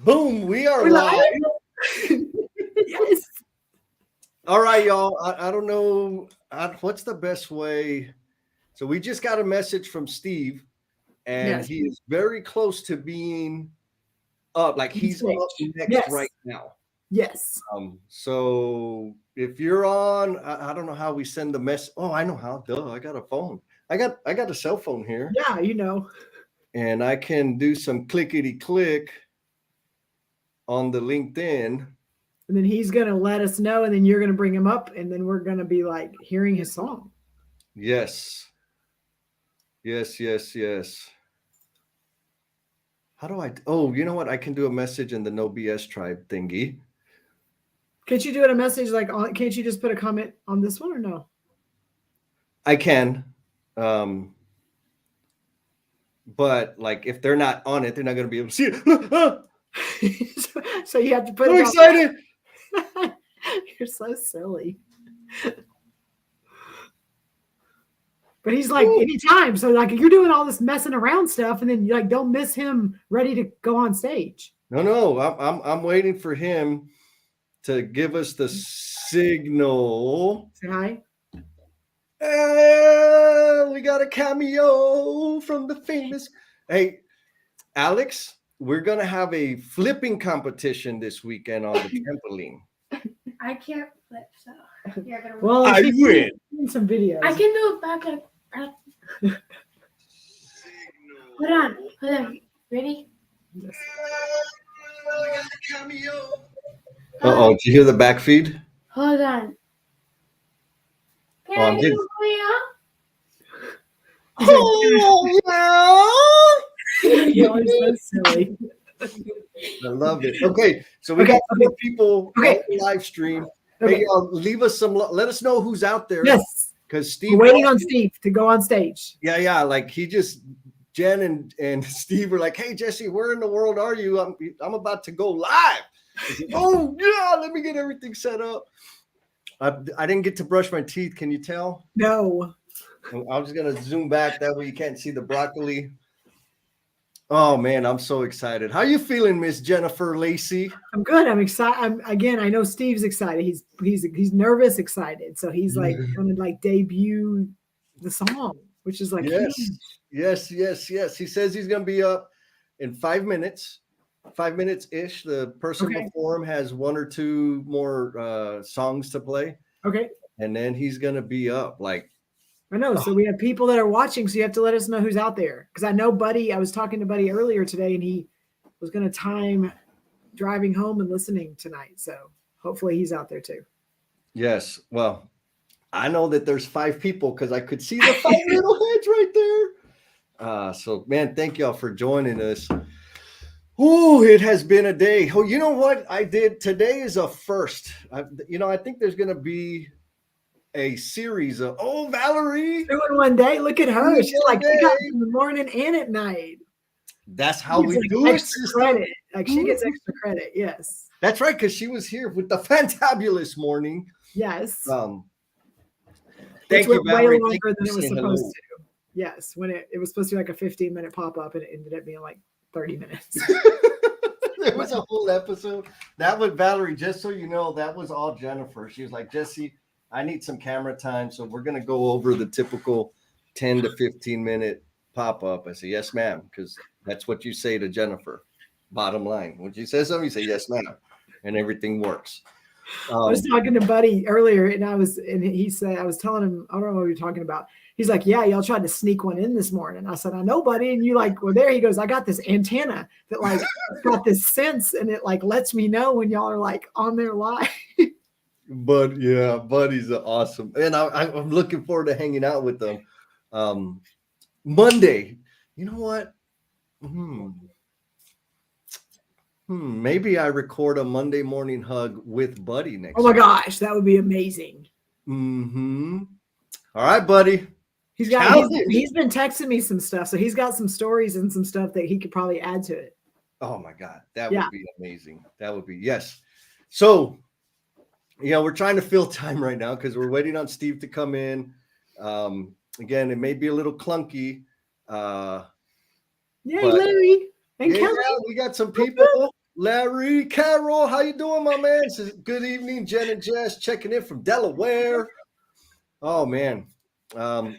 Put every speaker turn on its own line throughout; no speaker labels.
Boom, we are
We're
live.
Yes.
All right, y'all. I don't know what's the best way. So we just got a message from Steve, and
Yes.
he is very close to being up. Like he's up next
Yes.
right now.
Yes.
So if you're on, I don't know how we send the mess. Oh, I know how. Duh, I got a phone. I got a cell phone here.
Yeah, you know.
And I can do some clickety click on the LinkedIn.
And then he's gonna let us know, and then you're gonna bring him up, and then we're gonna be like hearing his song.
Yes. Yes. How do I? Oh, you know what? I can do a message in the No BS tribe thingy.
Can't you do it a message like on? Can't you just put a comment on this one or no?
I can. But like if they're not on it, they're not going to be able to see it.
So you have to put
I'm
it
excited.
You're so silly. But he's like, anytime. So like you're doing all this messing around stuff, and then you like don't miss him ready to go on stage.
No. I'm waiting for him to give us the signal.
Say hi.
We got a cameo from the famous. Hey, Alex, we're gonna have a flipping competition this weekend on the trampoline.
I can't flip, so you're gonna.
Well,
I win.
Some videos.
I can do it back at. Hold on. Ready?
Yes.
Uh-oh, did you hear the back feed?
Hold on.
Oh, I'm
Can
getting-
you
You're so silly.
I love it. Okay, so we got some people on the live stream.
Okay.
Hey, y'all, leave us some. Let us know who's out there.
Yes.
Because Steve.
We're waiting on Steve to go on stage.
Yeah. Like he just. Jen and Steve were like, "Hey Jesse, where in the world are you? I'm about to go live." Said, oh yeah, let me get everything set up. I didn't get to brush my teeth. Can you tell?
No.
I'm just gonna zoom back that way you can't see the broccoli. Oh man, I'm so excited. How you feeling, Miss Jennifer Lacey?
I'm good. I'm excited. I know Steve's excited. He's nervous, excited. So he's like going to like debut the song, which is like
yes.
huge.
Yes. He says he's gonna be up in 5 minutes. 5 minutes ish. The person before him has one or two more songs to play.
Okay.
And then he's gonna be up. Like
I know. So we have people that are watching. So you have to let us know who's out there. Because I know Buddy. I was talking to Buddy earlier today, and he was going to time driving home and listening tonight. So hopefully he's out there too.
Yes. Well, I know that there's 5 people because I could see the 5 little heads right there. So man, thank y'all for joining us. Oh, it has been a day. Oh, you know what I did? Today is a first. I think there's going to be a series of, Valerie.
2 in one day. Look at her. She's like, she got in the morning and at night.
That's how we do it.
Credit. Like she gets extra credit. Yes.
That's right. Because she was here with the fantabulous morning.
Yes.
Thank you, Valerie.
Way longer than it was supposed to. Yes. When it was supposed to be like a 15-minute pop-up, and it ended up being like 30 minutes.
It was a whole episode. That was Valerie, just so you know, that was all Jennifer. She was like, Jesse, I need some camera time. So we're going to go over the typical 10 to 15-minute pop-up. I say, yes, ma'am, because that's what you say to Jennifer. Bottom line. When she says something, you say, yes, ma'am. And everything works.
I was talking to Buddy earlier, and he said, I was telling him, I don't know what you're talking about. He's like, yeah, y'all tried to sneak one in this morning. I said, I know, Buddy. And you like, well, there he goes. I got this antenna that like got this sense, and it like lets me know when y'all are like on their live.
But yeah, Buddy's awesome. And I'm looking forward to hanging out with them. Monday, you know what? Maybe I record a Monday morning hug with Buddy next
Oh my
week.
gosh, that would be amazing.
All right, Buddy.
He's been texting me some stuff, so he's got some stories and some stuff that he could probably add to it.
Oh my God, that would be amazing. That would be, yes. So, we're trying to fill time right now because we're waiting on Steve to come in. Again, it may be a little clunky.
Larry and Kelly.
We got some people. Larry, Carol, how you doing, my man? Says, good evening, Jen and Jess, checking in from Delaware. Oh, man.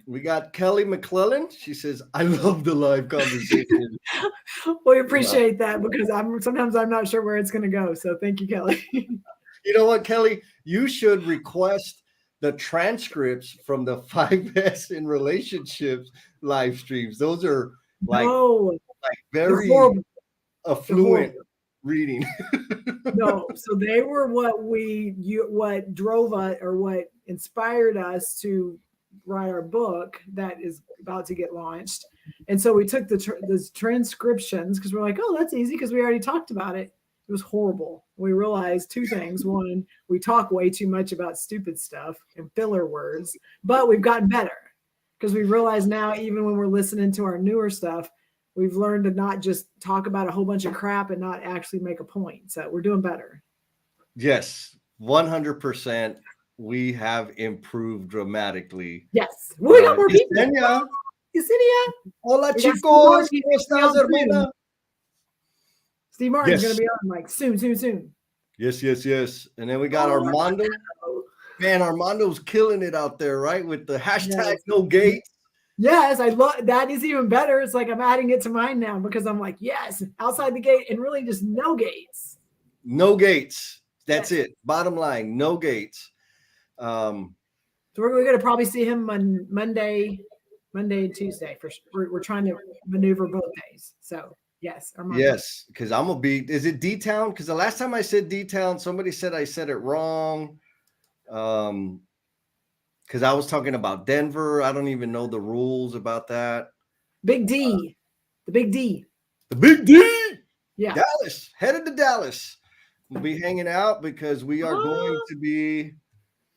We got Kelly McClellan. She says, I love the live conversation.
We appreciate that because sometimes I'm not sure where it's going to go. So thank you, Kelly.
You know what, Kelly? You should request the transcripts from the 5S in relationships live streams. Those are like very affluent reading.
No, so they were what drove us or what inspired us to write our book that is about to get launched. And so we took the transcriptions because we're like, oh, that's easy because we already talked about it. It was horrible. We realized two things. One, we talk way too much about stupid stuff and filler words, but we've gotten better because we realize now, even when we're listening to our newer stuff, we've learned to not just talk about a whole bunch of crap and not actually make a point. So we're doing better.
Yes, 100%. We have improved dramatically.
Yes. We got more people.
Yesenia. Hola,
We got
chicos.
Steve
¿Cómo estás, hermana?
Steve Martin's going to be on like soon.
Yes. And then we got Armando. Man, Armando's killing it out there, right? With the hashtag no gates.
Yes, I love that. Is even better. It's like I'm adding it to mine now because I'm like, yes, outside the gate and really just no gates.
No gates. That's it. Bottom line, no gates.
So we're going to probably see him on Monday and Tuesday. We're trying to maneuver both days. So yes.
Yes, because I'm going to be, is it D-Town? Because the last time I said D-Town, somebody said I said it wrong. Because I was talking about Denver. I don't even know the rules about that.
Big D. The Big D.
The Big D.
Yeah.
Dallas. Headed to Dallas. We'll be hanging out because we are going to be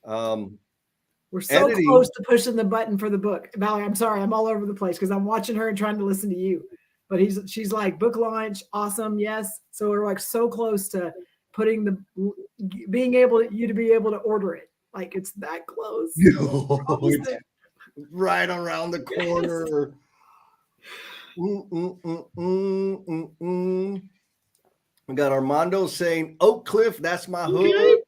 we're so
editing.
Close to pushing the button for the book. Valerie, I'm sorry. I'm all over the place because I'm watching her and trying to listen to you. But she's like, book launch. Awesome. Yes. So we're like so close to being able to order it. Like it's that close.
Right around the corner. We got Armando saying Oak Cliff. That's my hood.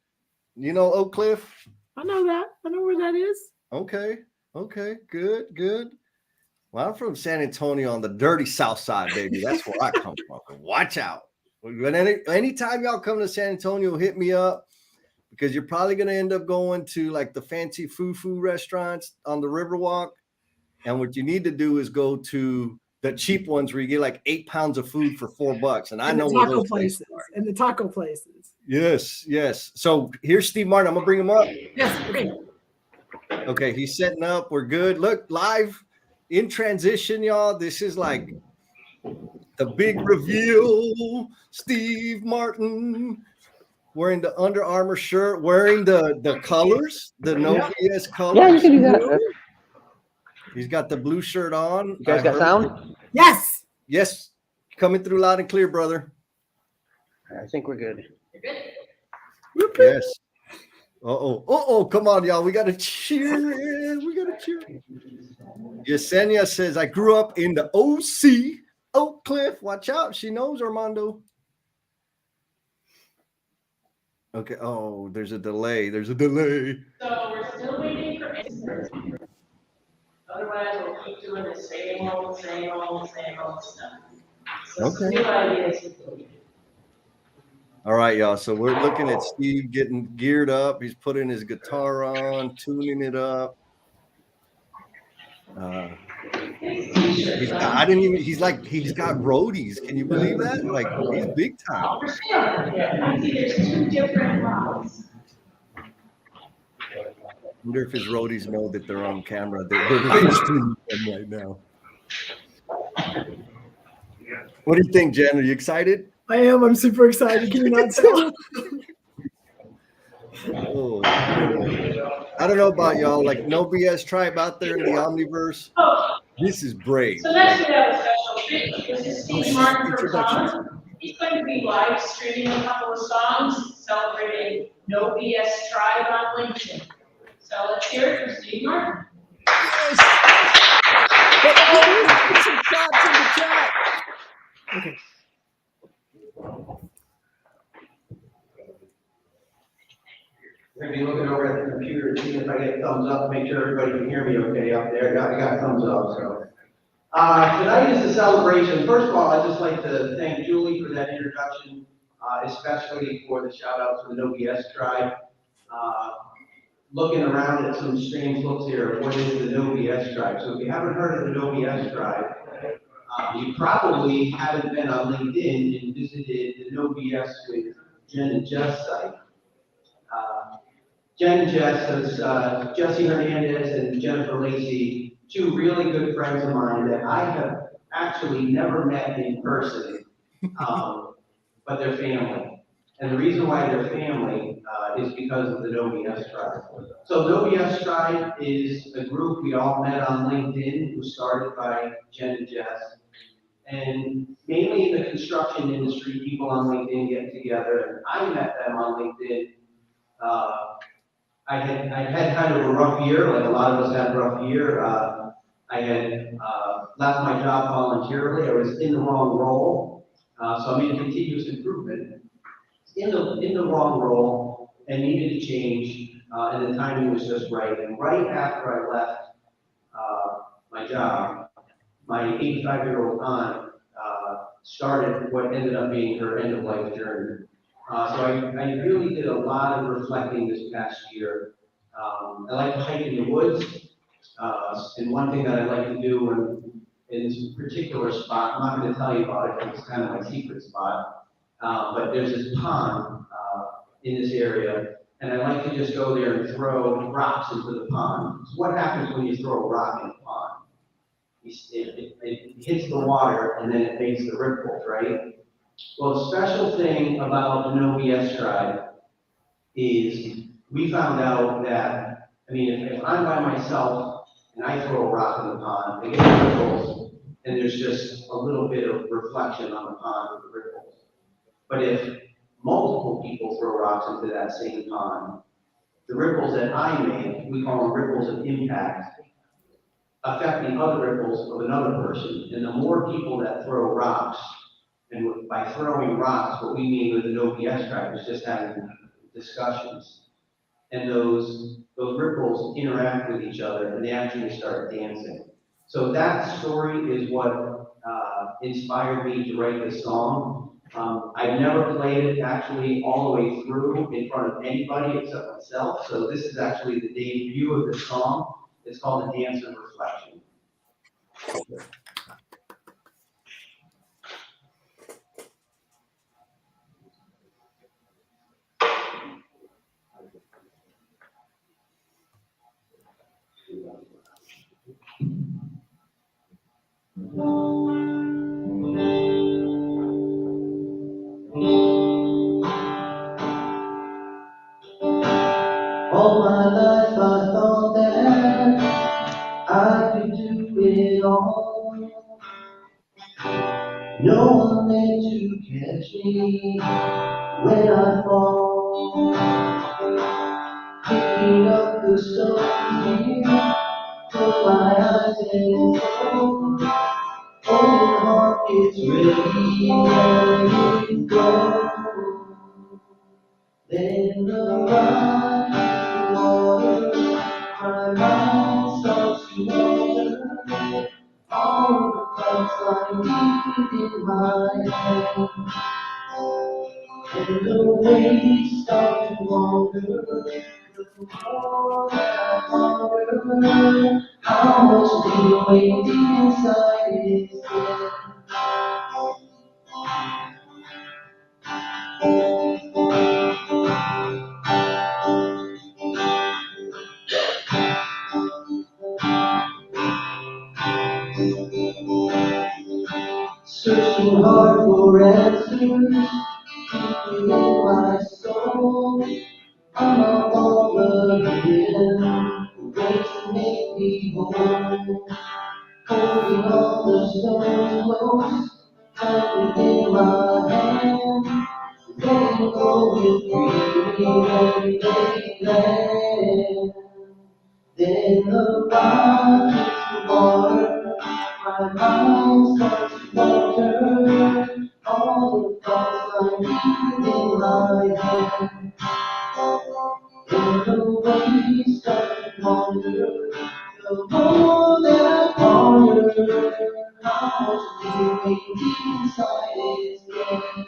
You know Oak Cliff?
I know that. I know where that is.
Okay. Good. Well, I'm from San Antonio on the dirty south side, baby. That's where I come from. Watch out. Anytime y'all come to San Antonio, hit me up. Because you're probably going to end up going to like the fancy foo restaurants on the Riverwalk. And what you need to do is go to the cheap ones where you get like 8 pounds of food for $4. And I know where those places are.
And the taco places.
Yes. So here's Steve Martin. I'm going to bring him up.
Yes.
Okay. He's setting up. We're good. Look, live in transition, y'all. This is like the big reveal. Steve Martin. Wearing the Under Armour shirt, wearing the colors, the no BS colors.
Yeah, you can do that.
He's got the blue shirt on.
You guys got sound?
Yes.
Coming through loud and clear, brother.
I think we're good.
Yes. Come on, y'all. We got to cheer. Yesenia says, I grew up in the OC, Oak Cliff. Watch out. She knows Armando. Okay. Oh, there's a delay. So
we're still waiting for answers. Otherwise, we'll keep doing the same old stuff. So
okay.
New ideas.
All right, y'all. So we're looking at Steve getting geared up. He's putting his guitar on, tuning it up. He's got roadies. Can you believe that? Like he's big time.
I see there's 2 different routes.
I wonder if his roadies know that they're on camera. They're live streaming them right now. What do you think, Jen? Are you excited?
I am. I'm super excited. Can you not tell?
Oh, I don't know about y'all. Like no BS tribe out there in the Omniverse. This is brave.
So next we have a special treat. This is Steve Martin from Tom. He's going to be live streaming a couple of songs celebrating No BS Tribe on LinkedIn. So let's hear it for Steve Martin.
Yes. Put some shots in the chat.
Okay.
I'm gonna be looking over at the computer and seeing if I get thumbs up, make sure everybody can hear me okay up there. I got thumbs up, so. Tonight is a celebration. First of all, I'd just like to thank Julie for that introduction, especially for the shout out to the No BS tribe. Looking around at some strange looks here, what is the No BS tribe? So if you haven't heard of the No BS tribe, you probably haven't been on LinkedIn and visited the No BS with Jen and Jess site. Jen and Jess, is Jesse Hernandez and Jennifer Lacey, two really good friends of mine that I have actually never met in person, but they're family. And the reason why they're family is because of the No BS Tribe. So No BS Tribe is a group we all met on LinkedIn, who started by Jen and Jess. And mainly in the construction industry, people on LinkedIn get together, and I met them on LinkedIn. I had kind of a rough year, like a lot of us had a rough year. I had left my job voluntarily. I was in the wrong role, so I'm in continuous improvement. In the wrong role and needed to change, and the timing was just right. And right after I left my job, my 85-year-old aunt started what ended up being her end-of-life journey. So I really did a lot of reflecting this past year. I like to hike in the woods, and one thing that I like to do in this particular spot, I'm not going to tell you about it because it's kind of my secret spot, but there's this pond in this area, and I like to just go there and throw rocks into the pond. So what happens when you throw a rock in a pond? It hits the water and then it makes the ripples, right? Well, the special thing about the No BS tribe is we found out that, I mean, if I'm by myself and I throw a rock in the pond, I get ripples, and there's just a little bit of reflection on the pond with the ripples. But if multiple people throw rocks into that same pond, the ripples that I make, we call them ripples of impact, affect the other ripples of another person. And the more people that throw rocks, and by throwing rocks, what we mean with the No BS tribe is just having discussions. And those ripples interact with each other and they actually start dancing. So that story is what inspired me to write this song. I've never played it actually all the way through in front of anybody except myself. So this is actually the debut of the song. It's called The Dance of Reflection. All my life I thought that I could do it all. No one there to catch me when I fall. Picking up the stones here, close my eyes and go. Oh, the heart gets ready and it goes. Then the run hits the water, my mind starts to wander. All the thoughts lie deep in my head, and the waves start to wander. The more that I wonder, how much leeway deep inside is there. Searching hard for answers deep within my soul. I'm up all again, ways to make me whole. Holding all the stones close, tight within my hand. Letting go with freedom and they land. Then the rock hits the water, my mind starts to wander. All the thoughts lie deep within my head. And the way you start to wonder, the more that I ponder, how much feeling deep inside is getting.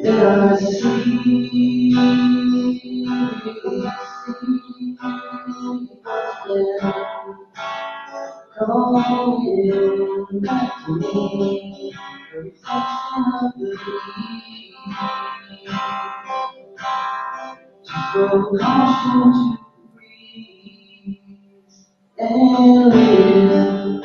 Then I see calling back to me, a reflection of the dream. Throw caution to the breeze and live.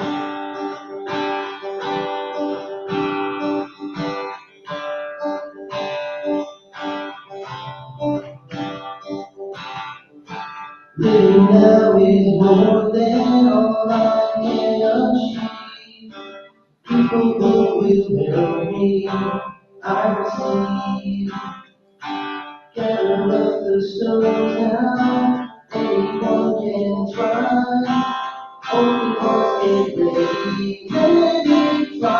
Living now is more than all I can achieve. People who will help me, I receive. Gather up the stones now, anyone can try. Open hearts get ready, let it fly.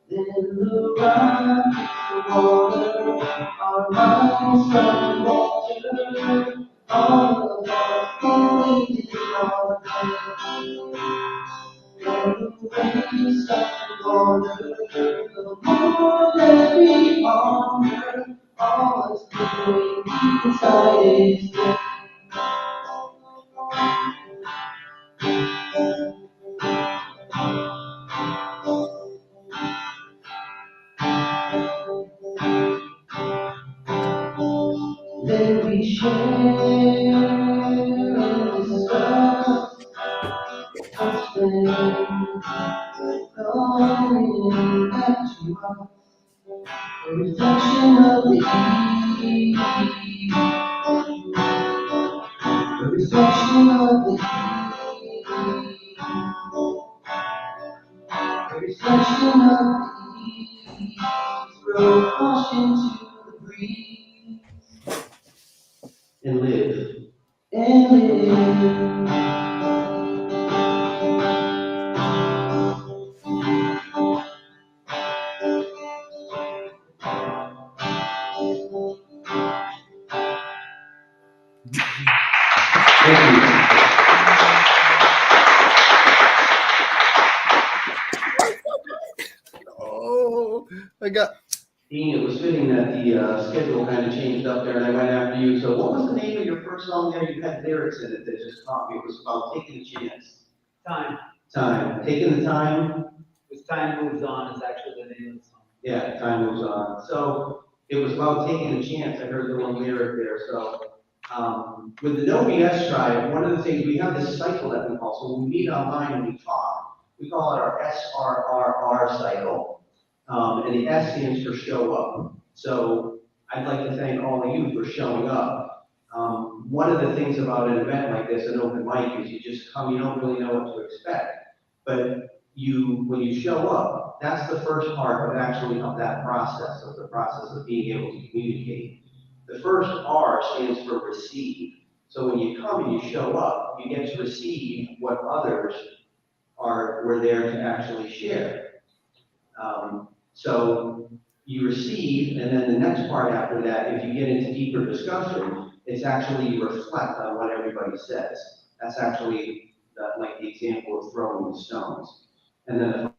Then the rock hits the water, our minds start to wander. All of us can wait in our and the waves start to wander, the more that we ponder, all is doing deep inside is dead. Then we share and discuss what's been going back to us, a reflection of the eve, a reflection of the eve, a reflection of the eve. Throw caution to the breeze and live and live. Thank you.
Oh, I got.
Dean, it was fitting that the schedule kind of changed up there, and I went after you. So what was the name of your first song there? You had lyrics in it that just caught me. It was about taking a chance.
Time.
Time. Taking the time.
As time moves on is actually the name of the song.
Yeah, time moves on. So it was about taking a chance. I heard the one lyric there. So with the No BS Tribe, one of the things, we have this cycle that we call, so when we meet online and we talk, we call it our SRRR cycle. And the S stands for show up. So I'd like to thank all of you for showing up. One of the things about an event like this, an open mic, is you just come, you don't really know what to expect. But when you show up, that's the first part of actually of that process, of the process of being able to communicate. The first R stands for receive. So when you come and you show up, you get to receive what others were there to actually share. So you receive, and then the next part after that, if you get into deeper discussion, it's actually you reflect on what everybody says. That's actually like the example of throwing the stones. And then the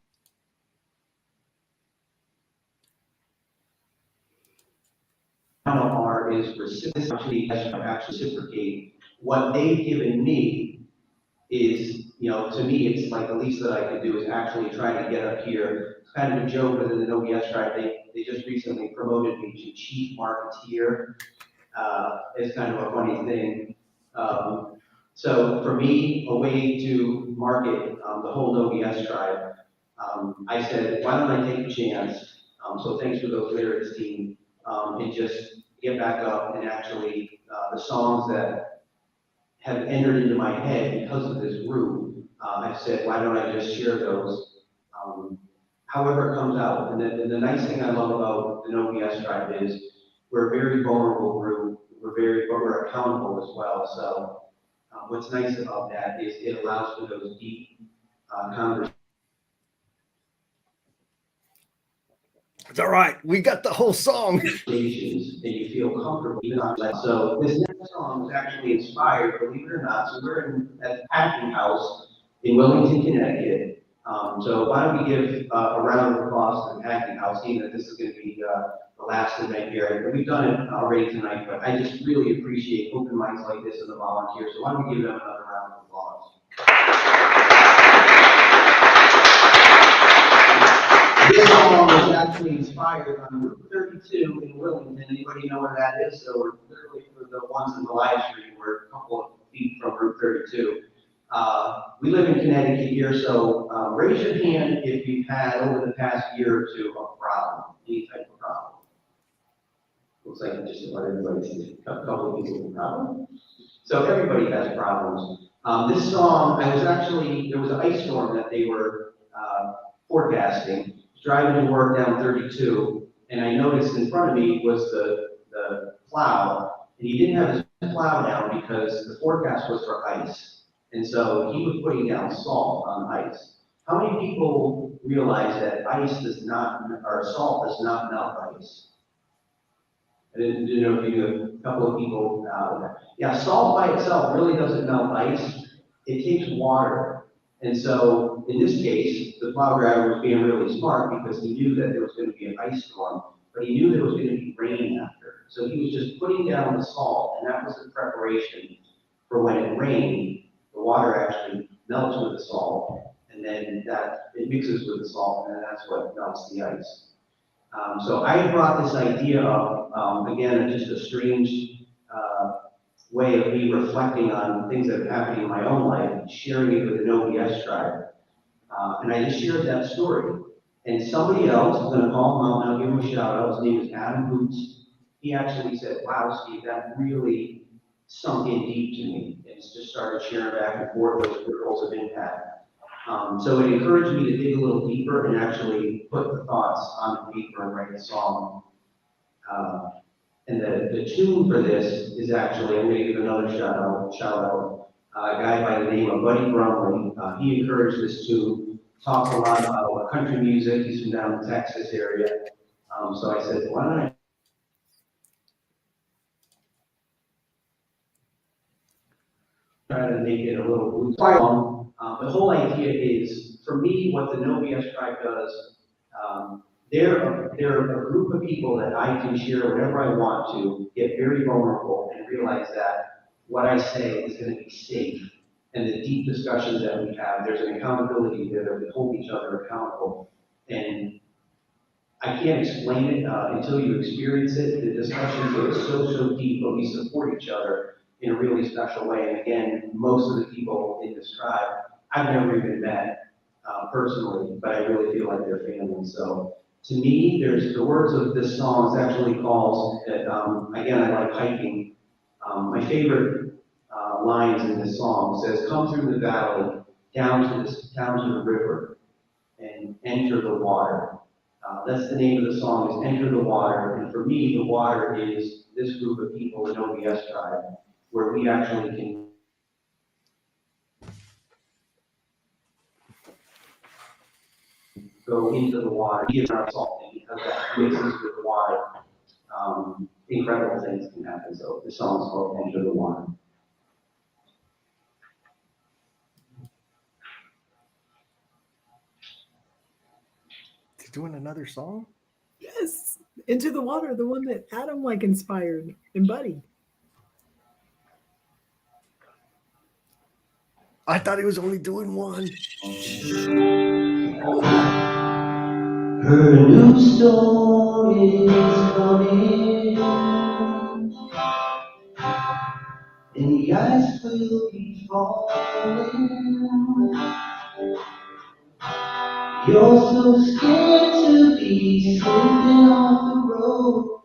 final R is actually reciprocate. What they've given me is, to me, it's like the least that I could do is actually try to get up here. It's kind of a joke within the OBS tribe. They just recently promoted me to chief marketeer. It's kind of a funny thing. So for me, a way to market the whole OBS tribe, I said, why don't I take a chance? So thanks for those lyrics, team, and just get back up and actually the songs that have entered into my head because of this group. I said, why don't I just share those? However it comes out. And the nice thing I love about the OBS tribe is we're a very vulnerable group. But we're accountable as well. So What's nice about that is it allows for those deep conversations.
It's all right. We got the whole song.
And you feel comfortable. Even on that. So this next song was actually inspired, believe it or not. So we're at the Packing House in Wilmington, Connecticut. So why don't we give a round of applause to the Packing House, seeing that this is going to be the last event here. We've done it already tonight, but I just really appreciate open mics like this and the volunteers. So why don't we give them another round of applause? This song was actually inspired on Route 32 in Wilmington. Anybody know where that is? So we're literally, for the ones in the live stream, we're a couple of feet from Route 32. We live in Connecticut here, so raise your hand if you've had over the past year or two a problem, any type of problem. Looks like just about everybody's a couple of people with problems. So everybody has problems. This song, there was an ice storm that they were forecasting. Driving to work down 32, and I noticed in front of me was the plow, and he didn't have his plow down because the forecast was for ice. And so he was putting down salt on ice. How many people realize that salt does not melt ice? I didn't know if you knew. A couple of people. Yeah, salt by itself really doesn't melt ice. It takes water. And so in this case, the plow driver was being really smart because he knew that there was going to be an ice storm, but he knew there was going to be rain after. So he was just putting down the salt, and that was the preparation for when it rained, the water actually melts with the salt, and then it mixes with the salt, and that's what melts the ice. So I brought this idea up, again, just a strange way of me reflecting on things that have happened in my own life, sharing it with an OBS tribe. And I just shared that story. And somebody else, I'm going to call him out and I'll give him a shout out. His name is Adam Boots. He actually said, wow, Steve, that really sunk in deep to me. And just started sharing back and forth those ripples of impact. So it encouraged me to dig a little deeper and actually put the thoughts on the paper and write a song. And the tune for this is actually, I'm going to give another shout out, a guy by the name of Buddy Brumley. He encouraged this tune, talks a lot about country music. He's from down in the Texas area. So I said, why don't I try to make it a little blues song? The whole idea is, for me, what the No BS Tribe does, they're a group of people that I can share whatever I want to, get very vulnerable, and realize that what I say is going to be safe. And the deep discussions that we have, there's an accountability there that we hold each other accountable. And I can't explain it until you experience it. The discussions are so deep, but we support each other in a really special way. And again, most of the people in this tribe, I've never even met personally, but I really feel like they're family. So to me, there's the words of this song is actually calls, again, I like hiking. My favorite lines in this song says, come through the valley, down to the river, and enter the water. That's the name of the song, is Enter the Water. And for me, the water is this group of people in OBS tribe, where we actually can go into the water, give our salt, and because that mixes with the water, incredible things can happen. So the song is called Enter the Water.
They're doing another song?
Yes, Into the Water, the one that Adam inspired and Buddy.
I thought he was only doing one.
Her new storm is coming, and the ice will be falling. You're so scared to be slipping off the road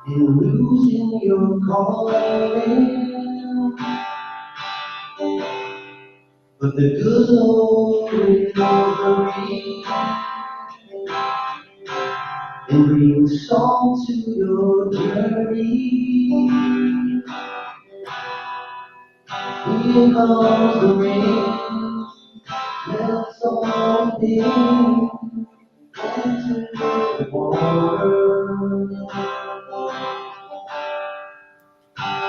and losing your calling. But the good Lord will hurry and bring salt to your journey. Here comes the rain, melts all pain into the water,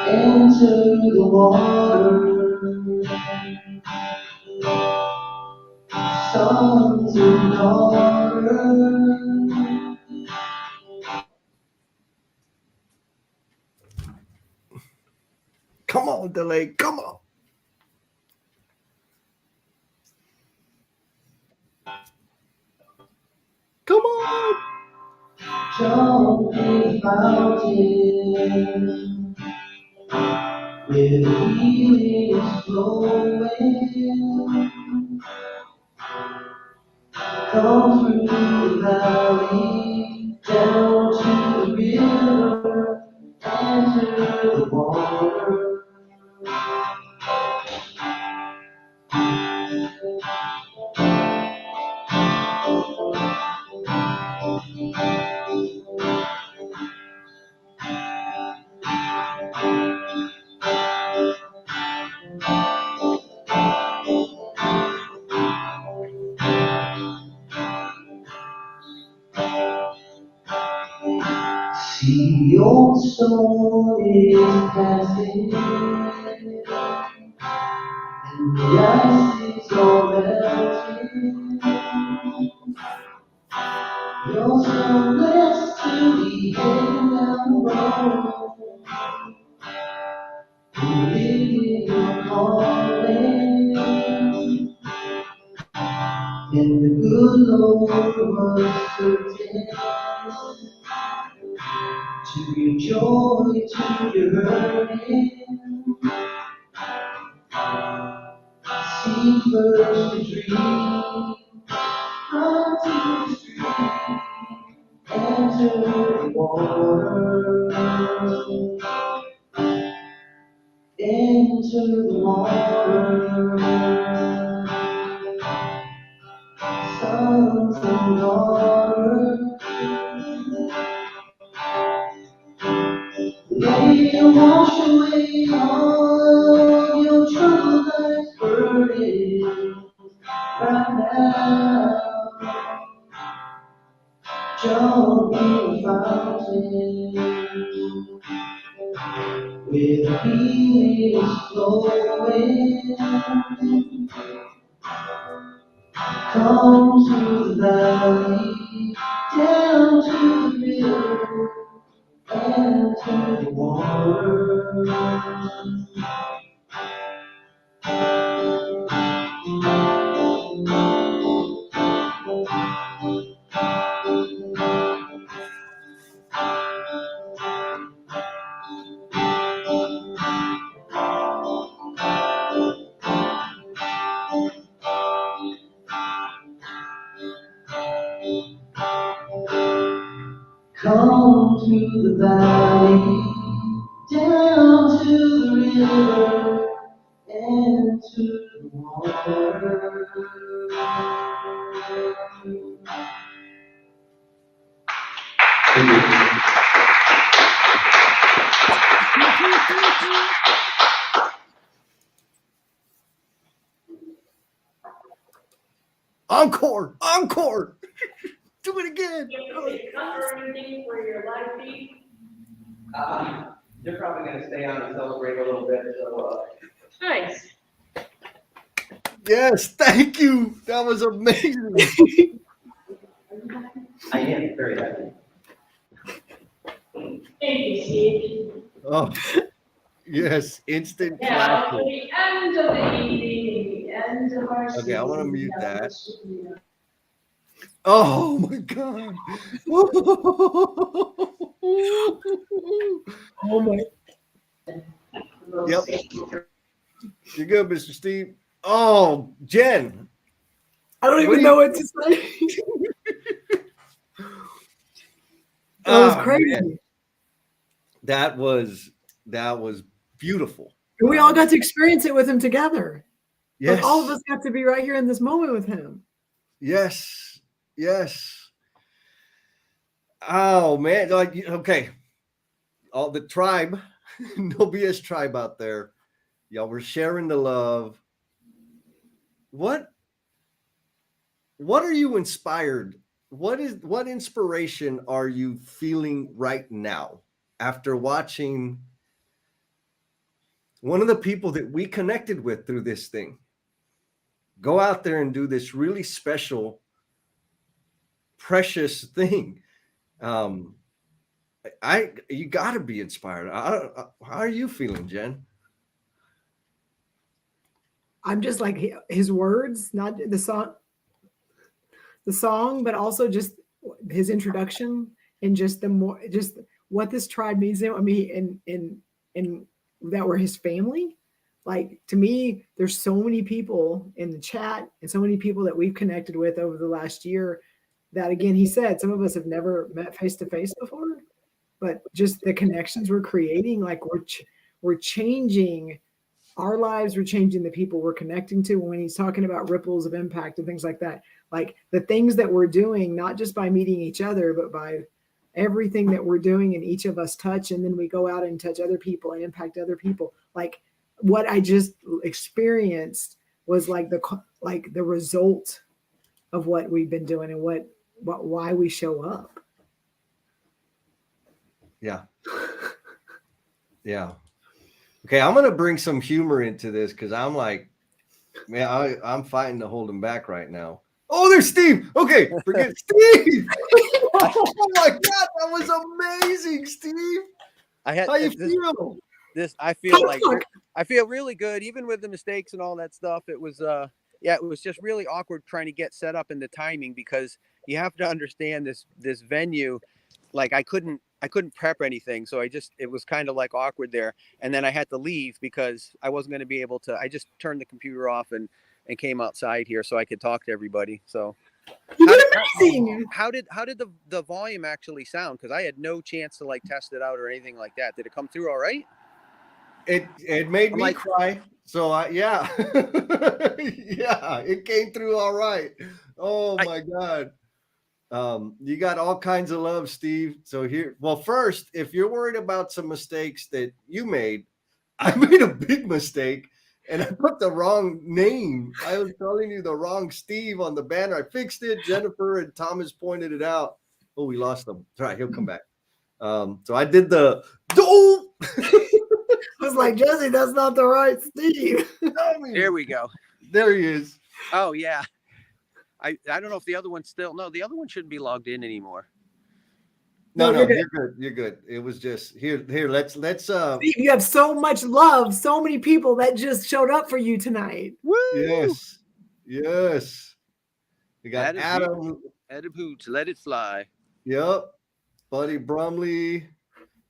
into the water. Sons and daughters.
Come on, delay. Come on. Come on.
Jump in the fountain, where the healing is flowing. Come through the valley, down to the river, and to the water. See, the old storm is passing, and the ice is all melting. You're so blessed to be hanging down the road, living your calling. And the good Lord was certain to bring joy to your hurting. See first the dream, run to the stream, enter the water, enter the water. Sons and daughters, let it wash away all your troubled life's burden right now. Jump in the fountain, where the healing is flowing. Come to the valley, down to the river, and to the water. Come to the valley, down to the river, and to the water. Thank you.
Encore. Encore. Do it again.
Cover anything for your live feed?
They're probably going to stay on and celebrate a little bit, so.
Nice.
Yes. Thank you. That was amazing.
I am very happy.
Thank you, Steve.
Oh, yes. Instant
Now,
classic.
for the end of the evening, the end of our
Okay, I wanna
season,
mute that.
should be a-
Oh my God.
Oh my.
Yep. You're good, Mr. Steve. Oh, Jen.
I don't
What
even
do
know
you-
what to say. That was
Oh,
crazy.
man. That was beautiful.
And we all got to experience it with him together.
Yes.
Like all of us got to be right here in this moment with him.
Yes. Yes. Oh man. Like, okay. All the tribe, no BS tribe out there. Y'all were sharing the love. What are you inspired? What inspiration are you feeling right now after watching one of the people that we connected with through this thing go out there and do this really special, precious thing? You got to be inspired. How are you feeling, Jen?
I'm just like his words, not the song, but also just his introduction and just what this tribe means to him. I mean, and that we're his family. Like, to me, there's so many people in the chat and so many people that we've connected with over the last year that, again, he said, some of us have never met face to face before, but just the connections we're creating, like we're changing our lives, we're changing the people we're connecting to. When he's talking about ripples of impact and things like that, like the things that we're doing, not just by meeting each other, but by everything that we're doing and each of us touch, and then we go out and touch other people and impact other people. Like what I just experienced was like the result of what we've been doing and why we show up.
Yeah. Yeah. Okay, I'm going to bring some humor into this because I'm like, man, I'm fighting to hold him back right now. Oh, there's Steve. Okay, forget Steve. Oh my God, that was amazing, Steve. How you feel?
I feel really good, even with the mistakes and all that stuff. It was it was just really awkward trying to get set up in the timing, because you have to understand this venue. Like I couldn't prep anything, so it was kind of like awkward there. And then I had to leave because I wasn't going to be able to. I just turned the computer off and came outside here so I could talk to everybody. So how did the volume actually sound? Because I had no chance to like test it out or anything like that. Did it come through all right?
It made me cry. So yeah, yeah, it came through all right. Oh my God. You got all kinds of love, Steve. So first, if you're worried about some mistakes that you made, I made a big mistake and I put the wrong name. I was telling you the wrong Steve on the banner. I fixed it. Jennifer and Thomas pointed it out. Oh, we lost him. That's right, he'll come back. So I did the
I was like, Jesse, that's not the right Steve.
There we go.
There he is.
Oh yeah. I don't know if the other one's the other one shouldn't be logged in anymore.
No, you're good. You're good. It was just here. Let's
Steve, you have so much love, so many people that just showed up for you tonight.
Woo!
Yes. We got Adam
Hoots, let it fly.
Yep. Buddy Brumley.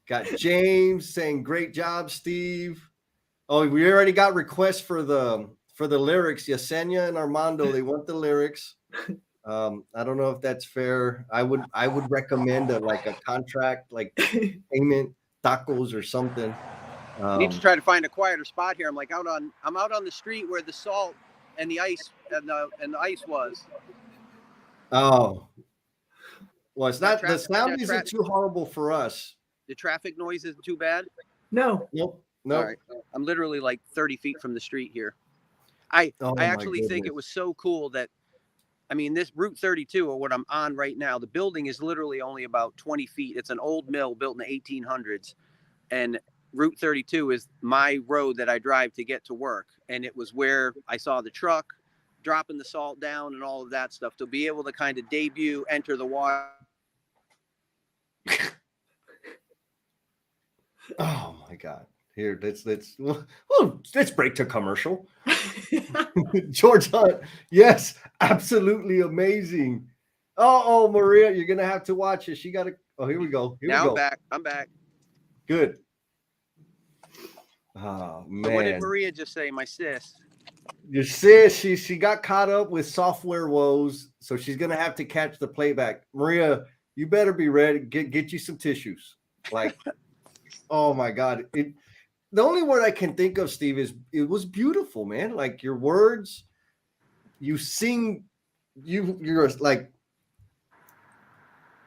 Got James saying great job, Steve. Oh, we already got requests for the lyrics. Yesenia and Armando, they want the lyrics. I don't know if that's fair. I would recommend a contract, like payment, tacos or something.
I need to try to find a quieter spot here. I'm out on the street where the salt and the ice and the ice was.
Oh, well, it's not. The sound isn't too horrible for us.
The traffic noise isn't too bad.
No.
Nope.
All right. I'm literally like 30 feet from the street here. I actually think it was so cool that, I mean, this Route 32, or what I'm on right now, the building is literally only about 20 feet. It's an old mill built in the 1800s. And Route 32 is my road that I drive to get to work. And it was where I saw the truck dropping the salt down and all of that stuff. To be able to kind of enter the water.
Oh my God. Here, let's break to commercial. George Hunt, yes, absolutely amazing. Oh, Maria, you're gonna have to watch it. She got to. Oh, here we go.
I'm back.
Good. Oh man.
So what did Maria just say? My sis.
Your sis, she got caught up with software woes, so she's gonna have to catch the playback. Maria, you better be ready. Get you some tissues. Like, oh my God. The only word I can think of, Steve, is it was beautiful, man. Like your words, you sing, you're like,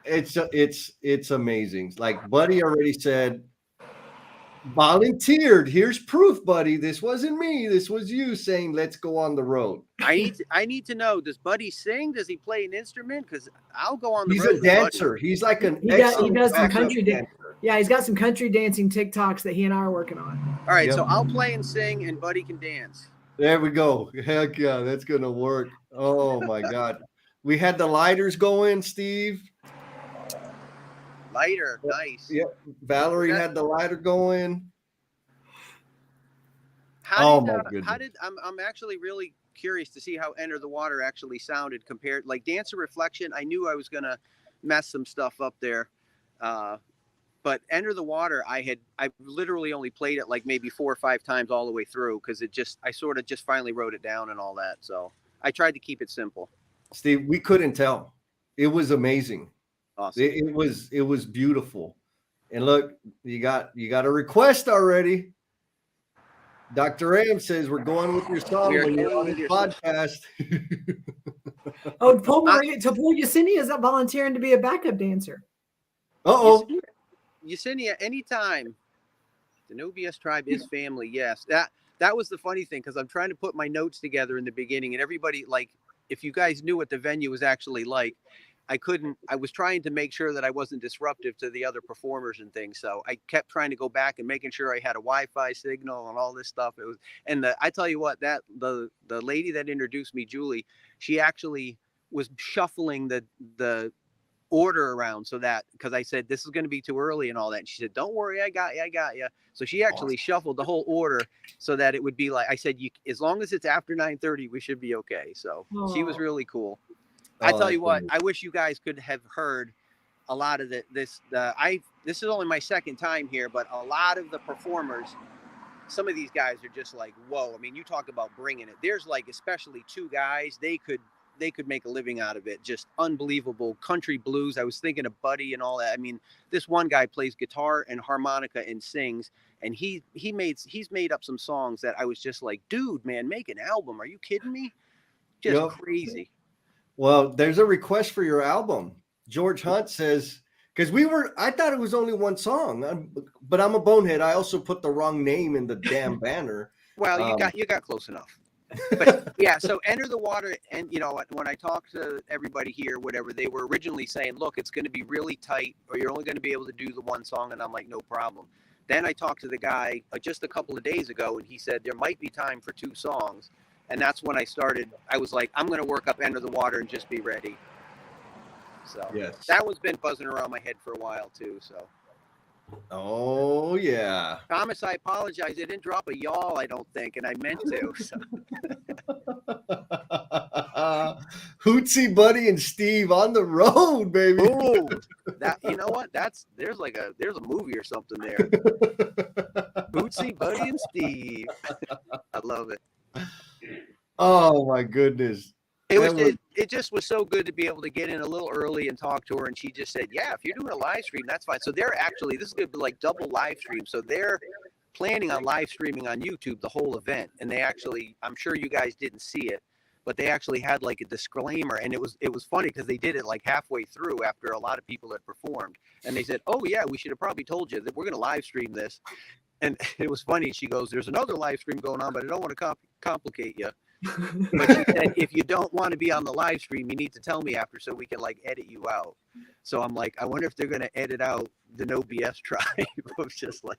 it's amazing. Like Buddy already said, volunteered. Here's proof, buddy. This wasn't me. This was you saying, let's go on the road.
I need to know, does Buddy sing? Does he play an instrument? Because I'll go on the
He's
road
a
with Buddy.
dancer. He's like an
He does
excellent
some
backup
country
dancer.
Yeah, he's got some country dancing TikToks that he and I are working on.
All right,
Yep.
so I'll play and sing, and Buddy can dance.
There we go. Heck yeah, that's gonna work. Oh my God. We had the lighters going, Steve.
Lighter, nice.
Yep. Valerie had the lighter going.
How
my
did,
goodness.
I'm actually really curious to see how Enter the Water actually sounded compared, like Dancer Reflection. I knew I was gonna mess some stuff up there, but Enter the Water, I literally only played it like maybe 4 or 5 times all the way through because I sort of just finally wrote it down and all that. So I tried to keep it simple.
Steve, we couldn't tell. It was amazing.
Awesome.
It was beautiful. And look, you got a request already. Dr. Am says we're going with your song
We are
when you're
going
on
with
his
your
podcast.
Oh, Paul Yesenia is volunteering to be a backup dancer.
Uh-oh.
Yesenia, anytime. The No BS Tribe is family. Yes. That was the funny thing because I'm trying to put my notes together in the beginning and everybody, like, if you guys knew what the venue was actually like, I was trying to make sure that I wasn't disruptive to the other performers and things. So I kept trying to go back and making sure I had a Wi-Fi signal and all this stuff. It was, and I tell you what, that the lady that introduced me, Julie, she actually was shuffling the order around so that, because I said, this is going to be too early and all that. And she said, don't worry, I got you. So she actually shuffled the whole order so that it would be like, I said, as long as it's after 9:30, we should be okay. So she was really cool. I tell you what, I wish you guys could have heard a lot of this is only my second time here, but a lot of the performers, some of these guys are just like, whoa. I mean, you talk about bringing it. There's like, especially 2 guys, they could make a living out of it. Just unbelievable country blues. I was thinking of Buddy and all that. I mean, this one guy plays guitar and harmonica and sings, and he's made up some songs that I was just like, dude, man, make an album. Are you kidding me? Just crazy.
Well, there's a request for your album. George Hunt says, because I thought it was only one song, but I'm a bonehead. I also put the wrong name in the damn banner.
Well, you got close enough. But yeah, so Enter the Water, and you know, when I talked to everybody here, whatever, they were originally saying, look, it's going to be really tight, or you're only going to be able to do the one song, and I'm like, no problem. Then I talked to the guy just a couple of days ago, and he said there might be time for 2 songs. And that's when I was like, I'm going to work up Enter the Water and just be ready. So
yes,
that one's been buzzing around my head for a while too. So.
Oh yeah.
Thomas, I apologize. I didn't drop a y'all, I don't think, and I meant to. So.
Hootsy, Buddy, and Steve on the road, baby.
Ooh, you know what? There's a movie or something there. Hootsy, Buddy, and Steve. I love it.
Oh my goodness.
It just was so good to be able to get in a little early and talk to her, and she just said, yeah, if you're doing a live stream, that's fine. So this is going to be like double live stream. So they're planning on live streaming on YouTube the whole event, and they actually, I'm sure you guys didn't see it, but they actually had like a disclaimer, and it was funny because they did it like halfway through after a lot of people had performed, and they said, oh yeah, we should have probably told you that we're going to live stream this. And it was funny. She goes, there's another live stream going on, but I don't want to complicate you. But she said, if you don't want to be on the live stream, you need to tell me after so we can like edit you out. So I'm like, I wonder if they're going to edit out the No BS Tribe. It was just like,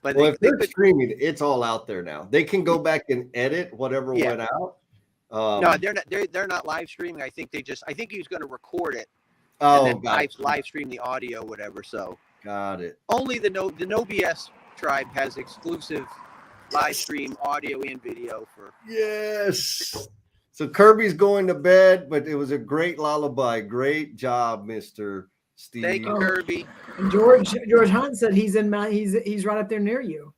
but
well, if they're streaming, it's all out there now. They can go back and edit whatever went out.
No, they're not live streaming. I think he was going to record it.
Oh,
and then live stream the audio, whatever. So
got it.
Only the No BS Tribe has exclusive live stream audio and video for.
Yes. So Kirby's going to bed, but it was a great lullaby. Great job, Mr. Steve.
Thank you, Kirby.
And George Hunt said he's right up there near you.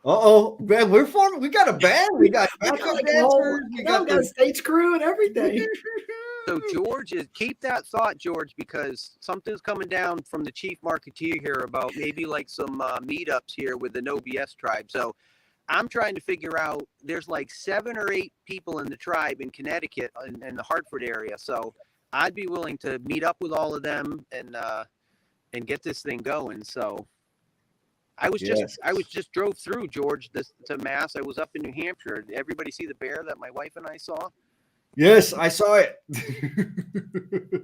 Man, we're forming. We got a band. We got dancers.
We got a stage crew and everything.
So George, keep that thought, George, because something's coming down from the chief marketeer here about maybe like some meetups here with the No BS Tribe. So I'm trying to figure out, there's like 7 or 8 people in the tribe in Connecticut and the Hartford area. So I'd be willing to meet up with all of them and and get this thing going. So I was
Yes.
just drove through George to Mass. I was up in New Hampshire. Did everybody see the bear that my wife and I saw?
Yes, I saw it.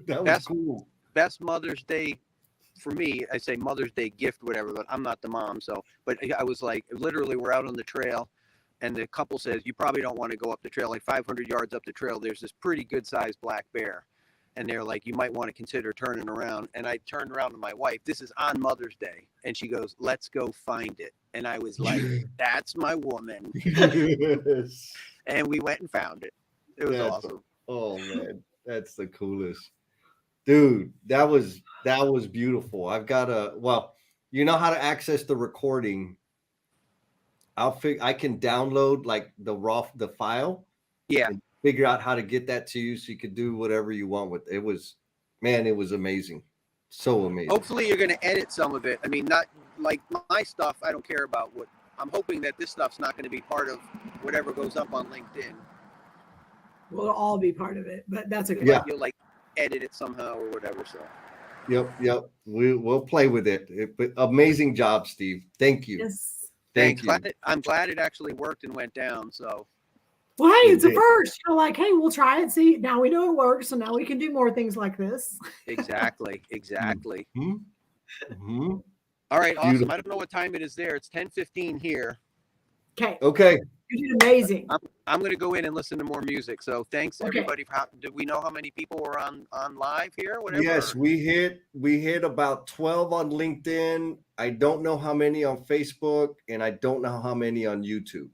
That was
Best-
cool.
Best Mother's Day for me. I say Mother's Day gift, whatever, but I'm not the mom. So, but I was like, literally, we're out on the trail, and the couple says, you probably don't want to go up the trail, like 500 yards up the trail. There's this pretty good sized black bear. And they're like, you might want to consider turning around. And I turned around to my wife. This is on Mother's Day. And she goes, let's go find it. And I was like, that's my woman.
Yes.
And we went and found it. It was
That's
awesome.
Oh man, that's the coolest. Dude, that was beautiful. I've got you know how to access the recording. I can download like the file.
Yeah.
And figure out how to get that to you so you could do whatever you want with it. It was amazing. So amazing.
Hopefully you're going to edit some of it. I mean, not like my stuff. I don't care about what I'm hoping that this stuff's not going to be part of whatever goes up on LinkedIn.
We'll all be part of it, but that's okay.
Yeah.
You'll like edit it somehow or whatever. So.
Yep. We'll play with it. But amazing job, Steve. Thank you.
Yes.
Thank you.
I'm glad it actually worked and went down. So.
Well, hey, it's a
did.
first. You know, like, hey, we'll try it. See, now we know it works, so now we can do more things like this.
Exactly.
Mm-hmm.
All right, awesome.
Beautiful.
I don't know what time it is there. It's 10:15 here.
Okay.
Okay.
You did amazing.
I'm going to go in and listen to more music. So thanks
Okay.
everybody. Do we know how many people were on live here? Whatever.
Yes, we hit about 12 on LinkedIn. I don't know how many on Facebook, and I don't know how many on YouTube.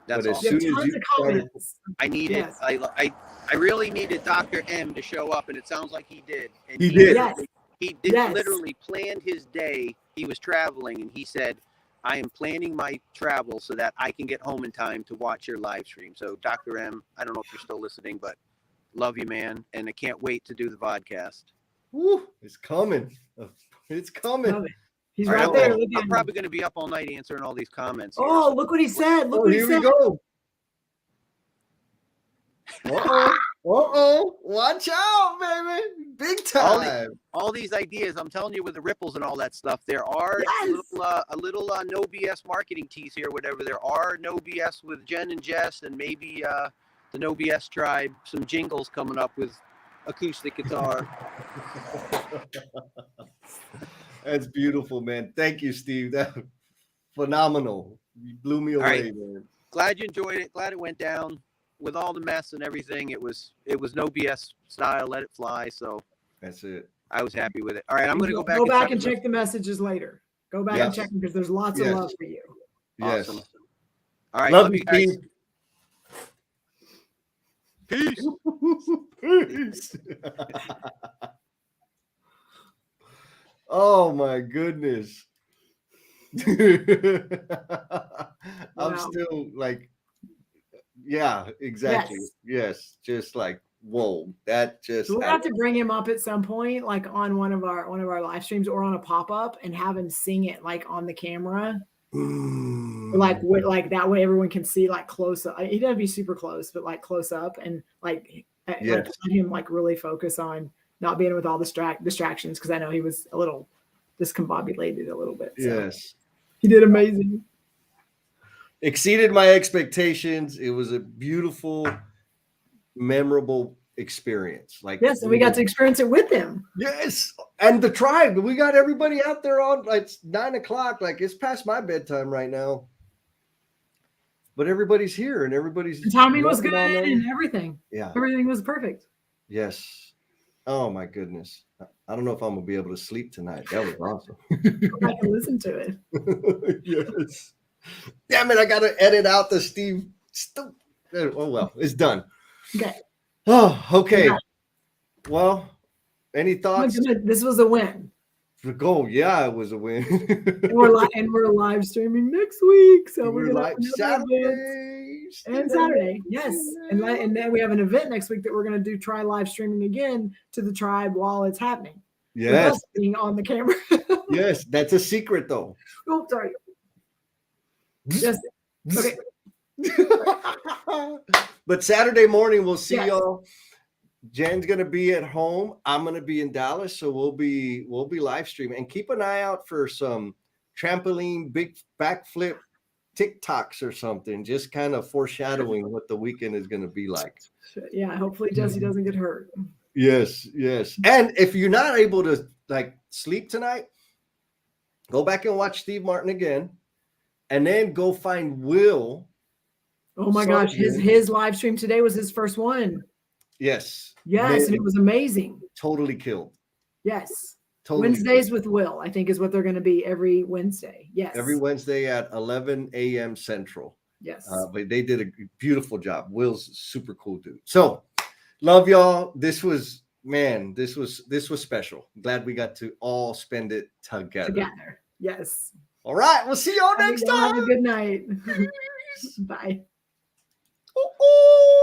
That's
But as
awesome.
You have
soon as
tons
you
of
started-
comments.
I needed.
Yes.
I really needed Dr. M to show up, and it sounds like he did. And
He did.
Yes.
He did
Yes.
literally planned his day. He was traveling, and he said, I am planning my travel so that I can get home in time to watch your live stream. So, Dr. M, I don't know if you're still listening, but love you, man. And I can't wait to do the podcast.
Woo, it's coming. It's coming.
Love it. He's
All
right
right,
there.
well,
Look at
I'm
him.
probably going to be up all night answering all these comments. here.
Oh, look what he said. Look
Oh,
what he
here we
said.
go. Uh-oh. Watch out, baby. Big
All
time.
all these ideas, I'm telling you, with the ripples and all that stuff, there are
Yes.
a little no BS marketing tease here, whatever. There are no BS with Jen and Jess, and maybe the no BS tribe, some jingles coming up with acoustic guitar.
That's beautiful, man. Thank you, Steve. That phenomenal. You blew me away,
right.
man.
Glad you enjoyed it. Glad it went down with all the mess and everything. It was no BS style. Let it fly. So
That's it.
I was happy with it. All right, I'm going to go back.
Go back
and
and check the messages later. Go back and
Yes.
check them because there's lots
Yes.
of love for you.
Yes.
Awesome. All right,
Love
you
you,
guys.
Steve.
Peace.
Peace. Oh my goodness. I'm
Wow.
still like, yeah, exactly. Yes. Just like, whoa, that just
So we'll have to bring him up at some point, like on one of our live streams or on a pop-up, and have him sing it like on the camera.
Mm.
Like that way everyone can see like close up. He doesn't be super close, but like close up and like let him like really focus on not being with all the distractions, because I know he was a little discombobulated a little bit. So.
Yes.
He did amazing.
Exceeded my expectations. It was a beautiful, memorable experience. Like,
Yes, and we got to experience it with him.
yes, and the tribe. We got everybody out there on like 9 o'clock. Like, it's past my bedtime right now, but everybody's here and everybody's.
The timing was good
loving on them.
and everything.
Yeah.
Everything was perfect.
Yes. Oh my goodness. I don't know if I'm gonna be able to sleep tonight. That was awesome.
I can listen to it.
Yes. Damn it! I gotta edit out the Steve. Oh well, it's done.
Okay.
Oh, okay.
Yeah.
Well, any thoughts?
This was a win.
The goal, yeah, it was a win.
And we're live streaming next week. So we're gonna
like
have another event. And Saturday, yes. And then we have an event next week that we're going to try live streaming again to the tribe while it's happening. With
Yes,
us being on the camera.
yes, that's a secret though.
Oh, sorry. Yes. Okay.
But Saturday morning, we'll see
Yes.
y'all. Jen's gonna be at home. I'm gonna be in Dallas, so we'll be live streaming. And keep an eye out for some trampoline, big backflip TikToks or something, just kind of foreshadowing what the weekend is gonna be like.
Yeah, hopefully Jesse doesn't get hurt.
Yes, yes. And if you're not able to like sleep tonight, go back and watch Steve Martin again, and then go find Will.
Oh my gosh, his live stream today was his first one.
Yes.
Yes, and it was amazing.
Totally killed.
Yes.
Totally
Wednesdays
killed.
with Will, I think, is what they're going to be every Wednesday. Yes.
Every Wednesday at 11 a.m. Central.
Yes.
But they did a beautiful job. Will's a super cool dude. So love y'all. This was special. Glad we got to all spend it together.
Yes.
All right. We'll see y'all next time.
Have a good night. Bye.
Ooh, ooh.